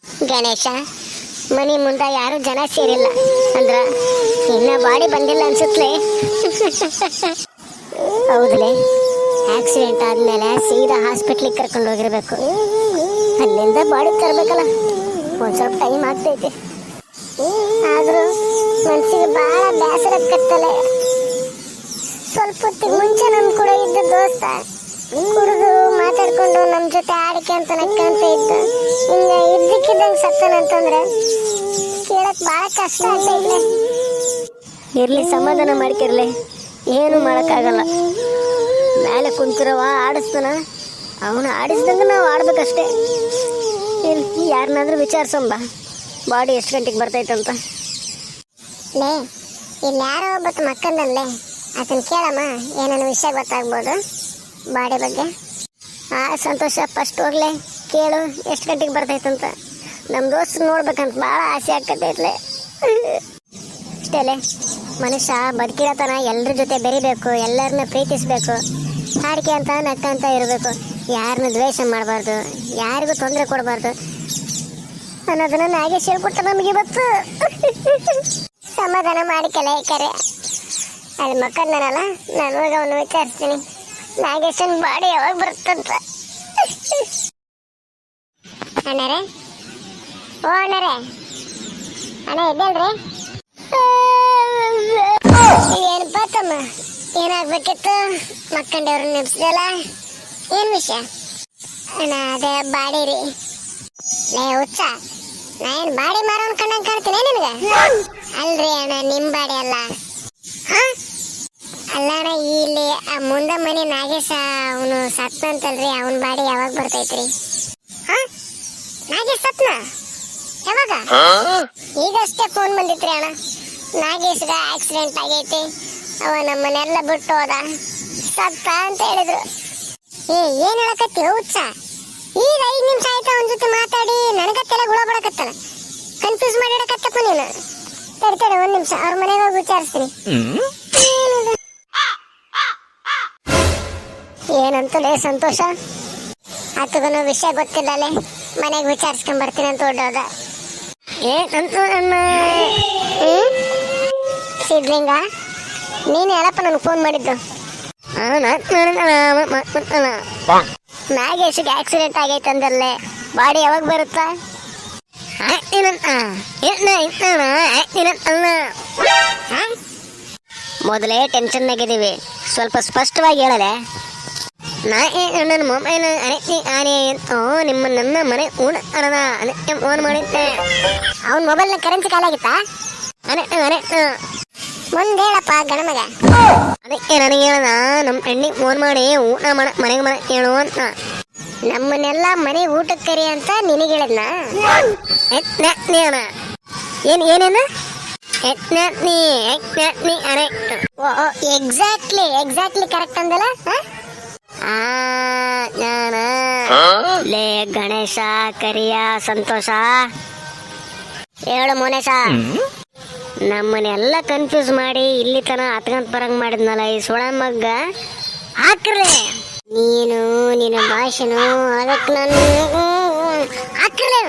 ಗಣೇಶ, ಮನೆ ಮುಂದೆ ಯಾರು ಜನ ಸೇರಿಲ್ಲ ಅಂದ್ರ ಇನ್ನ ಬಾಡಿ ಬಂದಿಲ್ಲ ಅನ್ಸುತ್ತಲೇ. ಹೌದಲೇ, ಆಕ್ಸಿಡೆಂಟ್ ಆದ್ಮೇಲೆ ಸೀದಾ ಹಾಸ್ಪಿಟ್ಲಿಗೆ ಕರ್ಕೊಂಡು ಹೋಗಿರ್ಬೇಕು. ಅಲ್ಲಿಂದ ಬಾಡಿ ತರಬೇಕಲ್ಲ, ಒಂದ್ ಸ್ವಲ್ಪ ಟೈಮ್ ಆಗ್ತೈತಿ. ಆದ್ರೂ ಮನ್ಸಿಗೆ ಬಹಳ ಬೇಸರ ಕತ್ತಲೆ. ಸ್ವಲ್ಪ ಹೊತ್ತಿಗೆ ಮುಂಚೆ ನಮ್ ಕೂಡ ಇದ್ದ ದೋಸ್ತ ಕುಡಿದು ಮಾತಾಡ್ಕೊಂಡು ನಮ್ ಜೊತೆ ಆಡಿಕೆ ಅಂತ ನಕ್ಕಂತ ಇದ್ದ. ಹಿಂಗ ಇದ್ದಕ್ಕಿದ್ದಂಗೆ ಸತ್ತನಂತಂದ್ರೆ ಕೇಳಕ್ ಬಹಳ ಕಷ್ಟ ಆಗ್ತೈತ್ಲೆ. ಇರ್ಲಿ, ಸಮಾಧಾನ ಮಾಡ್ಕಿರ್ಲಿ, ಏನು ಮಾಡಕ್ಕಾಗಲ್ಲ. ಮೇಲೆ ಕುಂತಿರವ ಆಡಿಸ್ತಾನ, ಅವನು ಆಡಿಸ್ದಂಗ ನಾವು ಆಡ್ಬೇಕಷ್ಟೇ. ಯಾರನ್ನಾದ್ರೂ ವಿಚಾರಿಸಂಬ ಬಾಡಿ ಎಷ್ಟು ಗಂಟೆಗೆ ಬರ್ತೈತಂತ. ಲೇ, ಇಲ್ಲಿ ಯಾರೋ ಒಬ್ಬತ್ತು ಮಕ್ಕಂದಲ್ಲೇ, ಅದನ್ನ ಕೇಳಮ್ಮ, ಏನೇನು ವಿಷಯ ಗೊತ್ತಾಗ್ಬೋದು ಬಾಡಿ ಬಗ್ಗೆ. ಸಂತೋಷ, ಫಸ್ಟ್ ಹೋಗ್ಲೆ ಕೇಳು ಎಷ್ಟು ಗಂಟೆಗೆ ಬರ್ತೈತಂತ. ನಮ್ಮ ದೋಸ್ತ್ ನೋಡ್ಬೇಕಂತ ಭಾಳ ಆಸೆ ಆಗ್ತೈತ್ಲೆ. ಅಷ್ಟೇಲೆ, ಮನುಷ್ಯ ಬದುಕಿರತನ ಎಲ್ಲರ ಜೊತೆ ಬೆರಿಬೇಕು, ಎಲ್ಲರನ್ನ ಪ್ರೀತಿಸ್ಬೇಕು, ಹಾಡಿಕೆ ಅಂತ ನಕ್ಕಂತ ಇರಬೇಕು, ಯಾರನ್ನ ದ್ವೇಷ ಮಾಡಬಾರ್ದು, ಯಾರಿಗೂ ತೊಂದರೆ ಕೊಡಬಾರ್ದು ಅನ್ನೋದನ್ನ ನಾಗೇಶ್ ಹೇಳ್ಕೊಟ್ಟ ನಮಗೆ ಇವತ್ತು. ಸಮಾಧಾನ ಮಾಡಿಕಲೆ ಕರೆ. ಅಲ್ಲಿ ಮಕ್ಕಂದನಲ್ಲ, ನಾನು ಹೋಗಿ ಅವನು ವಿಚಾರಿಸ್ತೀನಿ ನಾಗೇಶನ್ ಬಾಡಿ ಯಾವಾಗ ಬರುತ್ತಂತ. ಅಣ್ಣರೇ, ಓ ಅಣ್ಣರೇ, ಅಣ್ಣ ಇದ್ದಲ್ರಿ? ಏನಪ್ಪ ತಮ್ಮ, ಏನಾಗ್ಬೇಕಿತ್ತು? ಮಕ್ಕಂಡವ್ರು ನೆನ್ಸಿದಲ್ಲ, ಏನ್ ವಿಷಯ? ಅಣ್ಣ ಅದೇ ಬಾಡಿ ರೀ. ಲೇ ಹುಚ್ಚ, ನಾ ಏನ್ ಬಾಡಿ ಮಾರೋನ್ ಕಂಡಂಗ್ ಕಾಣ್ತೀನಿ ನಿನಗೆ? ಅಲ್ರಿ ಅಣ್ಣ, ನಿಮ್ ಬಾಡಿ ಅಲ್ಲ. ಅಲ್ಲ ಅಣ್ಣ, ಇಲ್ಲಿ ಮುಂದೆ ಮನೆ ನಾಗೇಶ ಅವನು ಸತ್ನಂತಲ್ರಿ, ಅವನ ಬಾಡಿ ಯಾವಾಗ ಬರ್ತೈತ್ರಿ? ನಾಗೇಶ್ ಸತ್ನ ಯಾವಾಗ? ಈಗಷ್ಟೇ ಫೋನ್ ಬಂದಿತ್ರಿ ಅಣ್ಣ, ನಾಗೇಶ್ಗ ಆಕ್ಸಿಡೆಂಟ್ ಆಗೈತಿ, ಅವ ನಮ್ಮನ್ನೆಲ್ಲ ಬಿಟ್ಟು ಹೋದ, ಸತ್ತ ಅಂತ ಹೇಳಿದ್ರು. ಏನ್ ಹೇಳಕತ್ತಿ ಹುಚ್ಚ? ಈಗ 5 ನಿಮಿಷ ಆಯ್ತಾ ಅವನ ಜೊತೆ ಮಾತಾಡಿ ನನಗ ತಲೆ ಗುಳ ಬಡಕತ್ತಲ್ಲ, ಕನ್ಫ್ಯೂಸ್ ಮಾಡಿಡಕತ್ತಪ್ಪ ನೀನು. ತಡ್ತೇನೆ ಒಂದ್ ನಿಮಿಷ, ಅವ್ರ ಮನೆಗೆ ಹೋಗಿ ವಿಚಾರಿಸ್ತೀನಿ. ಏನಂತಲೇ ಸಂತೋಷ? ಆತಗನು ವಿಷಯ ಗೊತ್ತಿಲ್ಲಲೇ, ಮನೆಗೆ ವಿಚಾರಿಸ್ಕೊಂಡ್ ಬರ್ತೀನಿ ಅಂತ ಹೊರಡೋದ. ಏನಂತ ನನ್ನ ಸಿದ್ಲಿಂಗ, ನೀನು ಹೇಳಪ್ಪ ನನಗೆ ಫೋನ್ ಮಾಡಿದ್ದು. ನಾಗೇಶ್ಗೆ ಆಕ್ಸಿಡೆಂಟ್ ಆಗೈತೆ ಅಂದಲ್ಲೇ, ಬಾಡಿ ಯಾವಾಗ ಬರುತ್ತಾ? ಮೊದಲೇ ಟೆನ್ಷನ್ ಆಗಿದ್ದೀವಿ, ಸ್ವಲ್ಪ ಸ್ಪಷ್ಟವಾಗಿ ಹೇಳಲೆ. ನನ್ನ ಮೊಬೈಲ್ ನನ್ನ ಮನೆ ಅದಕ್ಕೆ ಫೋನ್ ಮಾಡಿದ್ದೆ. ಅವನ ಮೊಬೈಲ್ನ ಕರೆನ್ಸಿ ಕಾಲಾಗಿತ್ತಾ? ಮುಂದೆ ಹೇಳಪ್ಪ ಗಣಮಗ. ಅದಕ್ಕೆ ನನಗೆ ಹೇಳದ, ನಮ್ಮ ಹೆಣ್ಣಿಗೆ ಫೋನ್ ಮಾಡಿ ಊಟ ಮನೆಗೆ ಹೇಳು ಅಂತ. ನಮ್ಮನ್ನೆಲ್ಲ ಮನೆ ಊಟಕ್ಕೆ ಕರಿ ಅಂತ ನಿನಗೆ ಹೇಳಿದ್ನ? ಏನೇನು ಎಕ್ಸಾಕ್ಟ್ಲಿ ಕರೆಕ್ಟ್ ಅಂದಲ್ಲ. ಲೇ ಗಣೇಶ, ಕರಿಯ, ಸಂತೋಷ, ಹೇಳು ಮೋನೇಶ. ನಮ್ಮನ್ನೆಲ್ಲ ಕನ್ಫ್ಯೂಸ್ ಮಾಡಿ ಇಲ್ಲಿ ತನ ಹತ್ಕಂತ ಬರಂಗ್ ಮಾಡಿದ್ನಲ್ಲ ಈ ಸುಳ ಮಗ್ಗ. ಹಾಕ್ರಲೆ ನೀನು, ನಿನ್ನ ಭಾಷೆನು, ಅದಕ್ಕೆ ನಾನು ಹಾಕ್ರಲೆ.